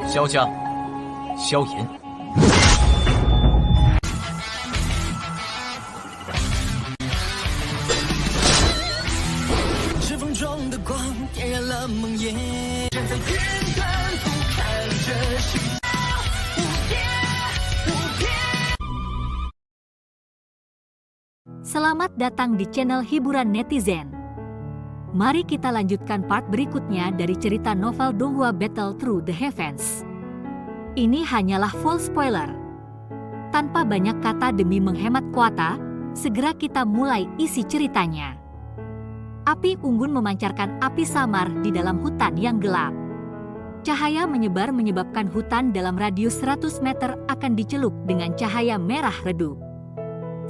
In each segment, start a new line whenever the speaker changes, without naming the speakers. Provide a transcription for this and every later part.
萧家、萧炎。
指缝中的光点燃了梦魇，站在天端俯瞰着世界无边无边。
Selamat datang di channel hiburan netizen. Mari kita lanjutkan part berikutnya dari cerita novel Donghua Battle Through the Heavens. Ini hanyalah full spoiler. Tanpa banyak kata demi menghemat kuota, segera kita mulai isi ceritanya. Api unggun memancarkan api samar di dalam hutan yang gelap. Cahaya menyebar menyebabkan hutan dalam radius 100 meter akan dicelup dengan cahaya merah redup.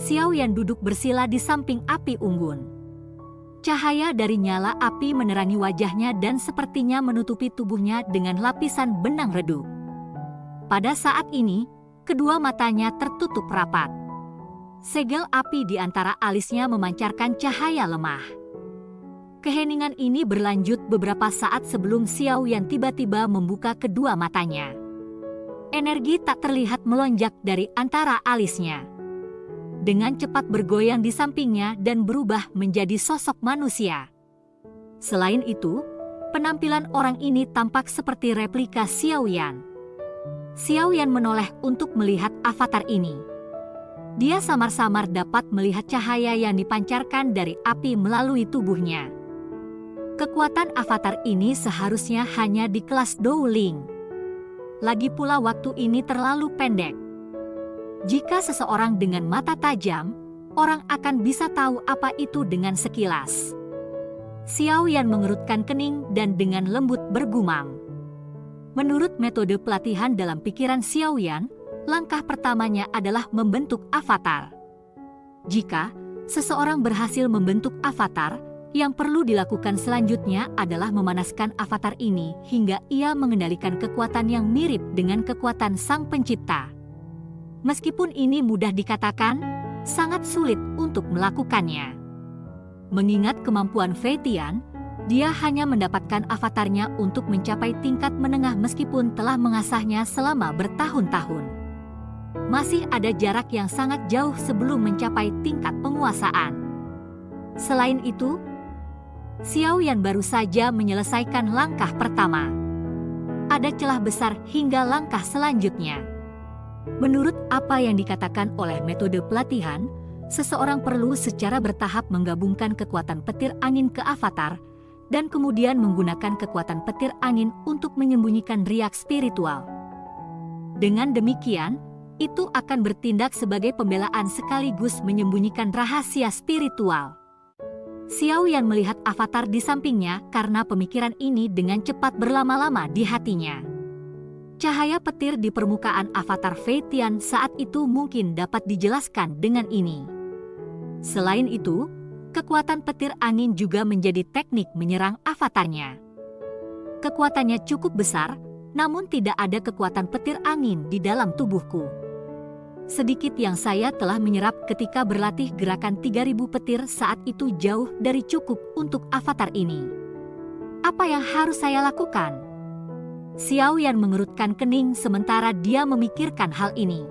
Xiao Yan duduk bersila di samping api unggun. Cahaya dari nyala api menerangi wajahnya dan sepertinya menutupi tubuhnya dengan lapisan benang redup. Pada saat ini, kedua matanya tertutup rapat. Segel api di antara alisnya memancarkan cahaya lemah. Keheningan ini berlanjut beberapa saat sebelum Xiao Yan tiba-tiba membuka kedua matanya. Energi tak terlihat melonjak dari antara alisnya. Dengan cepat bergoyang di sampingnya dan berubah menjadi sosok manusia. Selain itu, penampilan orang ini tampak seperti replika Xiao Yan. Xiao Yan menoleh untuk melihat avatar ini. Dia samar-samar dapat melihat cahaya yang dipancarkan dari api melalui tubuhnya. Kekuatan avatar ini seharusnya hanya di kelas Dou-Ling. Lagi pula waktu ini terlalu pendek. Jika seseorang dengan mata tajam, orang akan bisa tahu apa itu dengan sekilas. Xiao Yan mengerutkan kening dan dengan lembut bergumam. Menurut metode pelatihan dalam pikiran Xiao Yan, langkah pertamanya adalah membentuk avatar. Jika seseorang berhasil membentuk avatar, yang perlu dilakukan selanjutnya adalah memanaskan avatar ini hingga ia mengendalikan kekuatan yang mirip dengan kekuatan Sang Pencipta. Meskipun ini mudah dikatakan, sangat sulit untuk melakukannya. Mengingat kemampuan Fei Tian, dia hanya mendapatkan avatarnya untuk mencapai tingkat menengah meskipun telah mengasahnya selama bertahun-tahun. Masih ada jarak yang sangat jauh sebelum mencapai tingkat penguasaan. Selain itu, Xiao Yan baru saja menyelesaikan langkah pertama. Ada celah besar hingga langkah selanjutnya. Menurut apa yang dikatakan oleh metode pelatihan, seseorang perlu secara bertahap menggabungkan kekuatan petir angin ke avatar, dan kemudian menggunakan kekuatan petir angin untuk menyembunyikan riak spiritual. Dengan demikian, itu akan bertindak sebagai pembelaan sekaligus menyembunyikan rahasia spiritual. Xiao Yan melihat avatar di sampingnya karena pemikiran ini dengan cepat berlama-lama di hatinya. Cahaya petir di permukaan avatar Fei Tian saat itu mungkin dapat dijelaskan dengan ini. Selain itu, kekuatan petir angin juga menjadi teknik menyerang avatarnya. Kekuatannya cukup besar, namun tidak ada kekuatan petir angin di dalam tubuhku. Sedikit yang saya telah menyerap ketika berlatih gerakan 3000 petir saat itu jauh dari cukup untuk avatar ini. Apa yang harus saya lakukan? Xiao Yan mengerutkan kening sementara dia memikirkan hal ini.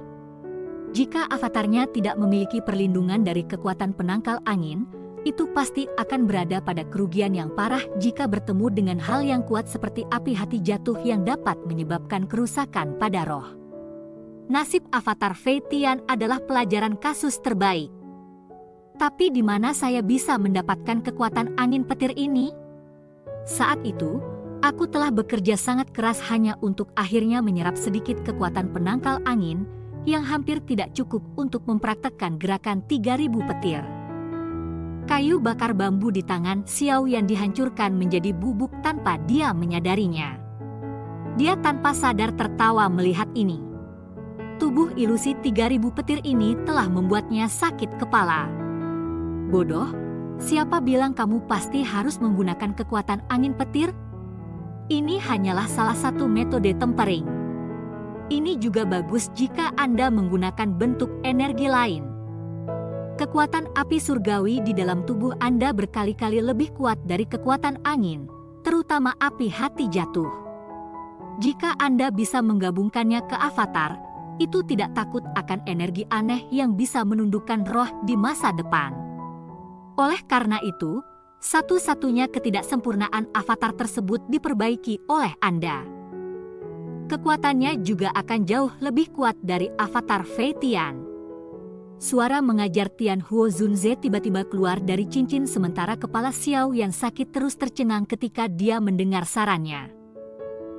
Jika avatarnya tidak memiliki perlindungan dari kekuatan penangkal angin, itu pasti akan berada pada kerugian yang parah jika bertemu dengan hal yang kuat seperti api hati jatuh yang dapat menyebabkan kerusakan pada roh. Nasib avatar Fei Tian adalah pelajaran kasus terbaik. Tapi di mana saya bisa mendapatkan kekuatan angin petir ini? Saat itu, aku telah bekerja sangat keras hanya untuk akhirnya menyerap sedikit kekuatan penangkal angin yang hampir tidak cukup untuk mempraktekkan gerakan 3000 petir. Kayu bakar bambu di tangan Xiao Yan dihancurkan menjadi bubuk tanpa dia menyadarinya. Dia tanpa sadar tertawa melihat ini. Tubuh ilusi 3000 petir ini telah membuatnya sakit kepala. Bodoh, siapa bilang kamu pasti harus menggunakan kekuatan angin petir? Ini hanyalah salah satu metode tempering. Ini juga bagus jika Anda menggunakan bentuk energi lain. Kekuatan api surgawi di dalam tubuh Anda berkali-kali lebih kuat dari kekuatan angin, terutama api hati jatuh. Jika Anda bisa menggabungkannya ke avatar, itu tidak takut akan energi aneh yang bisa menundukkan roh di masa depan. Oleh karena itu, satu-satunya ketidaksempurnaan avatar tersebut diperbaiki oleh Anda. Kekuatannya juga akan jauh lebih kuat dari avatar Fei Tian. Suara mengajar Tian Huo Zunze tiba-tiba keluar dari cincin sementara kepala Xiao yang sakit terus tercengang ketika dia mendengar sarannya.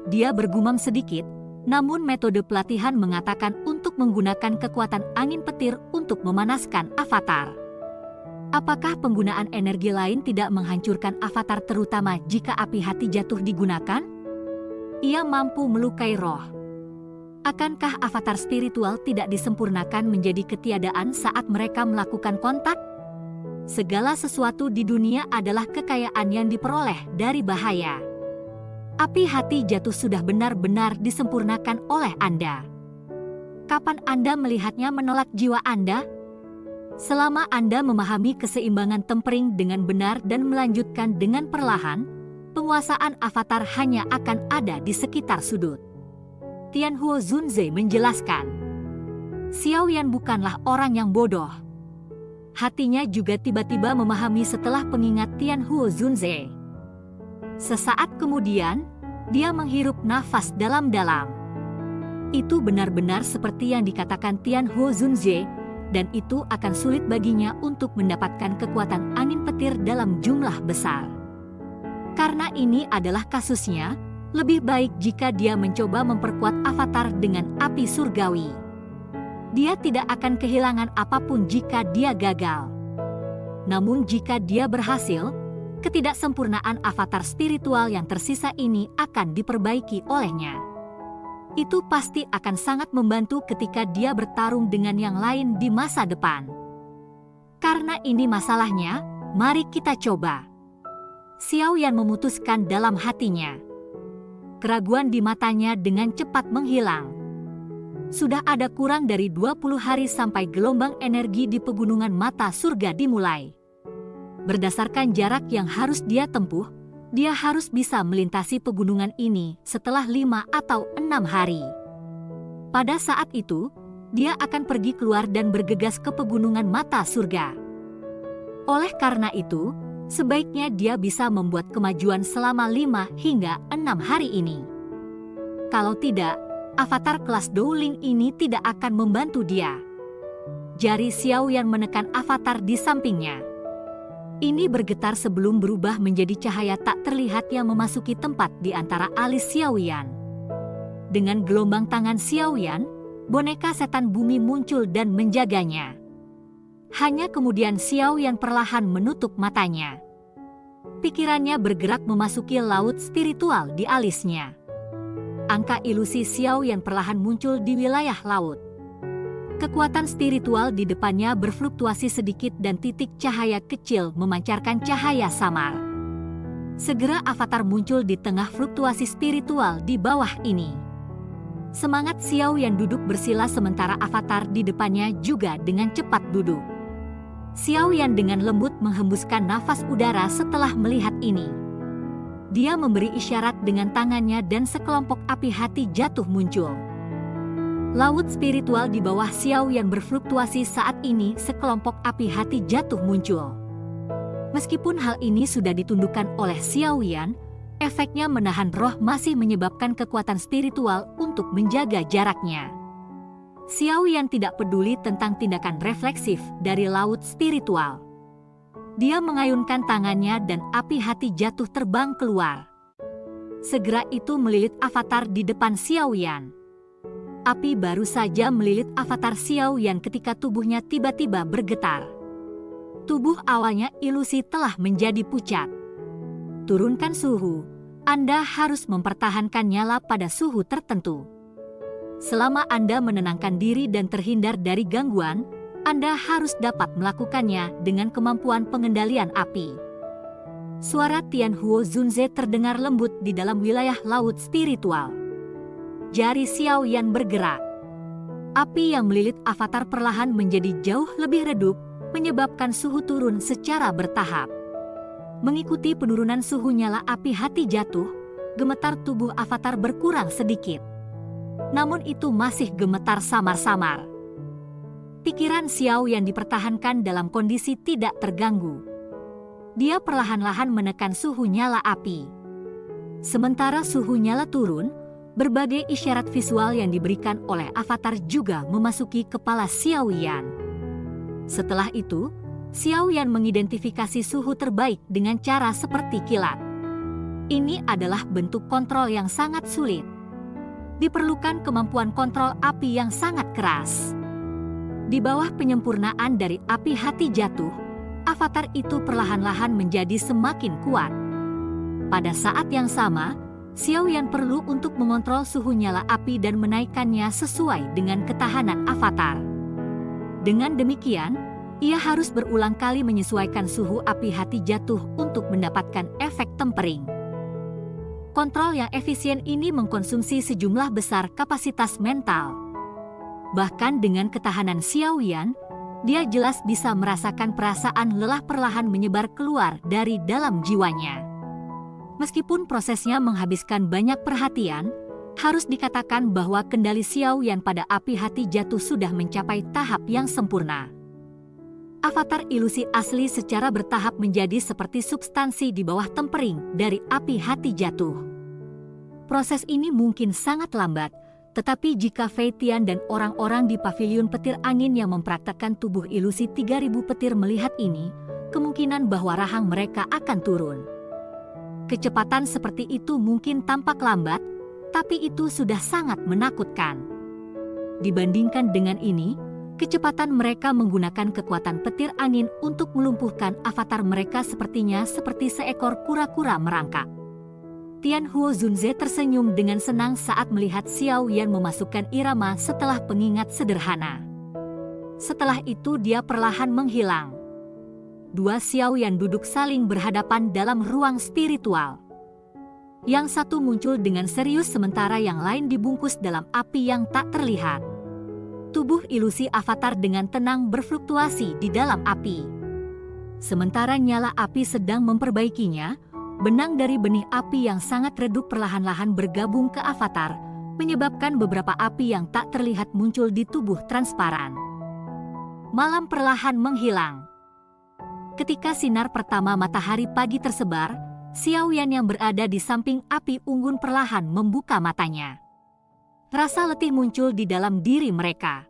Dia bergumam sedikit, namun metode pelatihan mengatakan untuk menggunakan kekuatan angin petir untuk memanaskan avatar. Apakah penggunaan energi lain tidak menghancurkan avatar terutama jika api hati jatuh digunakan? Ia mampu melukai roh. Akankah avatar spiritual tidak disempurnakan menjadi ketiadaan saat mereka melakukan kontak? Segala sesuatu di dunia adalah kekayaan yang diperoleh dari bahaya. Api hati jatuh sudah benar-benar disempurnakan oleh Anda. Kapan Anda melihatnya menolak jiwa Anda? Selama Anda memahami keseimbangan tempering dengan benar dan melanjutkan dengan perlahan, penguasaan avatar hanya akan ada di sekitar sudut. Tian Huo Zunze menjelaskan. Xiao Yan bukanlah orang yang bodoh. Hatinya juga tiba-tiba memahami setelah pengingat Tian Huo Zunze. Sesaat kemudian, dia menghirup nafas dalam-dalam. Itu benar-benar seperti yang dikatakan Tian Huo Zunze, dan itu akan sulit baginya untuk mendapatkan kekuatan angin petir dalam jumlah besar. Karena ini adalah kasusnya, lebih baik jika dia mencoba memperkuat avatar dengan api surgawi. Dia tidak akan kehilangan apapun jika dia gagal. Namun jika dia berhasil, ketidaksempurnaan avatar spiritual yang tersisa ini akan diperbaiki olehnya. Itu pasti akan sangat membantu ketika dia bertarung dengan yang lain di masa depan. Karena ini masalahnya, mari kita coba. Xiao Yan memutuskan dalam hatinya. Keraguan di matanya dengan cepat menghilang. Sudah ada kurang dari 20 hari sampai gelombang energi di pegunungan mata surga dimulai. Berdasarkan jarak yang harus dia tempuh, dia harus bisa melintasi pegunungan ini setelah 5 atau 6 hari. Pada saat itu, dia akan pergi keluar dan bergegas ke pegunungan mata surga. Oleh karena itu, sebaiknya dia bisa membuat kemajuan selama 5 hingga 6 hari ini. Kalau tidak, avatar kelas Dowling ini tidak akan membantu dia. Jari Xiao Yan menekan avatar di sampingnya. Ini bergetar sebelum berubah menjadi cahaya tak terlihat yang memasuki tempat di antara alis Xiao Yan. Dengan gelombang tangan Xiao Yan, boneka setan bumi muncul dan menjaganya. Hanya kemudian Xiao Yan perlahan menutup matanya. Pikirannya bergerak memasuki laut spiritual di alisnya. Angka ilusi Xiao Yan perlahan muncul di wilayah laut. Kekuatan spiritual di depannya berfluktuasi sedikit dan titik cahaya kecil memancarkan cahaya samar. Segera avatar muncul di tengah fluktuasi spiritual di bawah ini. Semangat Xiao Yan duduk bersila sementara avatar di depannya juga dengan cepat duduk. Xiao Yan dengan lembut menghembuskan nafas udara setelah melihat ini. Dia memberi isyarat dengan tangannya dan sekelompok api hati jatuh muncul. Laut spiritual di bawah Xiao Yan berfluktuasi saat ini sekelompok api hati jatuh muncul. Meskipun hal ini sudah ditundukkan oleh Xiao Yan, efeknya menahan roh masih menyebabkan kekuatan spiritual untuk menjaga jaraknya. Xiao Yan tidak peduli tentang tindakan refleksif dari laut spiritual. Dia mengayunkan tangannya dan api hati jatuh terbang keluar. Segera itu melilit avatar di depan Xiao Yan. Api baru saja melilit avatar Xiao Yan ketika tubuhnya tiba-tiba bergetar. Tubuh awalnya ilusi telah menjadi pucat. Turunkan suhu, Anda harus mempertahankan nyala pada suhu tertentu. Selama Anda menenangkan diri dan terhindar dari gangguan, Anda harus dapat melakukannya dengan kemampuan pengendalian api. Suara Tian Huo Zunze terdengar lembut di dalam wilayah laut spiritual. Jari Xiao Yan bergerak. Api yang melilit avatar perlahan menjadi jauh lebih redup, menyebabkan suhu turun secara bertahap. Mengikuti penurunan suhu nyala api hati jatuh, gemetar tubuh avatar berkurang sedikit. Namun itu masih gemetar samar-samar. Pikiran Xiao Yan dipertahankan dalam kondisi tidak terganggu. Dia perlahan-lahan menekan suhu nyala api. Sementara suhu nyala turun, berbagai isyarat visual yang diberikan oleh avatar juga memasuki kepala Xiao Yan. Setelah itu, Xiao Yan mengidentifikasi suhu terbaik dengan cara seperti kilat. Ini adalah bentuk kontrol yang sangat sulit. Diperlukan kemampuan kontrol api yang sangat keras. Di bawah penyempurnaan dari api hati jatuh, avatar itu perlahan-lahan menjadi semakin kuat. Pada saat yang sama, Xiao Yan perlu untuk mengontrol suhu nyala api dan menaikkannya sesuai dengan ketahanan avatar. Dengan demikian, ia harus berulang kali menyesuaikan suhu api hati jatuh untuk mendapatkan efek tempering. Kontrol yang efisien ini mengkonsumsi sejumlah besar kapasitas mental. Bahkan dengan ketahanan Xiao Yan, dia jelas bisa merasakan perasaan lelah perlahan menyebar keluar dari dalam jiwanya. Meskipun prosesnya menghabiskan banyak perhatian, harus dikatakan bahwa kendali Xiao Yan pada api hati jatuh sudah mencapai tahap yang sempurna. Avatar ilusi asli secara bertahap menjadi seperti substansi di bawah tempering dari api hati jatuh. Proses ini mungkin sangat lambat, tetapi jika Fei Tian dan orang-orang di paviliun petir angin yang mempraktekkan tubuh ilusi 3000 petir melihat ini, kemungkinan bahwa rahang mereka akan turun. Kecepatan seperti itu mungkin tampak lambat, tapi itu sudah sangat menakutkan. Dibandingkan dengan ini, kecepatan mereka menggunakan kekuatan petir angin untuk melumpuhkan avatar mereka sepertinya seperti seekor kura-kura merangkak. Tian Huo Zunze tersenyum dengan senang saat melihat Xiao Yan memasukkan irama setelah pengingat sederhana. Setelah itu dia perlahan menghilang. Dua Xiao Yan duduk saling berhadapan dalam ruang spiritual. Yang satu muncul dengan serius sementara yang lain dibungkus dalam api yang tak terlihat. Tubuh ilusi avatar dengan tenang berfluktuasi di dalam api. Sementara nyala api sedang memperbaikinya, benang dari benih api yang sangat redup perlahan-lahan bergabung ke avatar, menyebabkan beberapa api yang tak terlihat muncul di tubuh transparan. Malam perlahan menghilang. Ketika sinar pertama matahari pagi tersebar, Xiao Yan yang berada di samping api unggun perlahan membuka matanya. Rasa letih muncul di dalam diri mereka.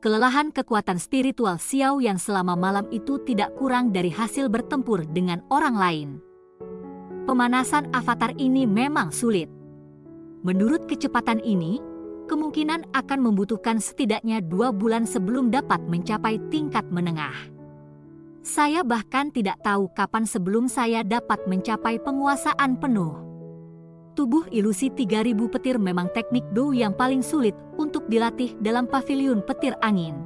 Kelelahan kekuatan spiritual Xiao Yan selama malam itu tidak kurang dari hasil bertempur dengan orang lain. Pemanasan avatar ini memang sulit. Menurut kecepatan ini, kemungkinan akan membutuhkan setidaknya 2 bulan sebelum dapat mencapai tingkat menengah. Saya bahkan tidak tahu kapan sebelum saya dapat mencapai penguasaan penuh. Tubuh ilusi 3000 petir memang teknik Do yang paling sulit untuk dilatih dalam paviliun petir angin.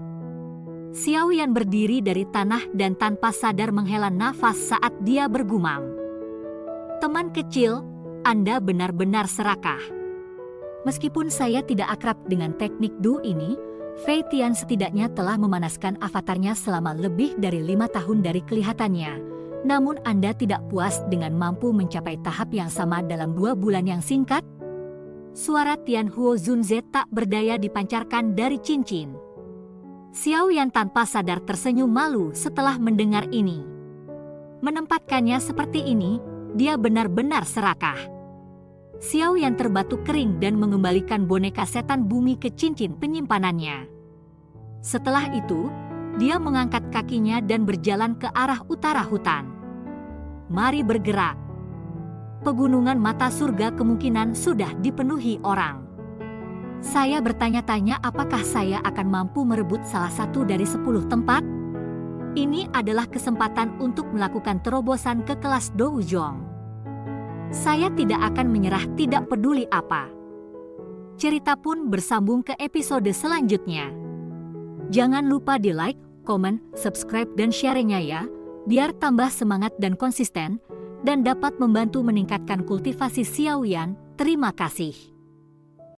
Xiao Yan berdiri dari tanah dan tanpa sadar menghela nafas saat dia bergumam. Teman kecil, Anda benar-benar serakah. Meskipun saya tidak akrab dengan teknik Do ini, Fei Tian setidaknya telah memanaskan avatarnya selama lebih dari 5 tahun dari kelihatannya. Namun Anda tidak puas dengan mampu mencapai tahap yang sama dalam 2 bulan yang singkat? Suara Tian Huo Zunze tak berdaya dipancarkan dari cincin. Xiao Yan tanpa sadar tersenyum malu setelah mendengar ini. Menempatkannya seperti ini, dia benar-benar serakah. Xiao Yan terbatuk kering dan mengembalikan boneka setan bumi ke cincin penyimpanannya. Setelah itu, dia mengangkat kakinya dan berjalan ke arah utara hutan. Mari bergerak. Pegunungan mata surga kemungkinan sudah dipenuhi orang. Saya bertanya-tanya apakah saya akan mampu merebut salah satu dari 10 tempat? Ini adalah kesempatan untuk melakukan terobosan ke kelas Doujong. Saya tidak akan menyerah tidak peduli apa. Cerita pun bersambung ke episode selanjutnya. Jangan lupa di like, komen, subscribe dan share-nya ya, biar tambah semangat dan konsisten, dan dapat membantu meningkatkan kultivasi Xiao Yan. Terima kasih.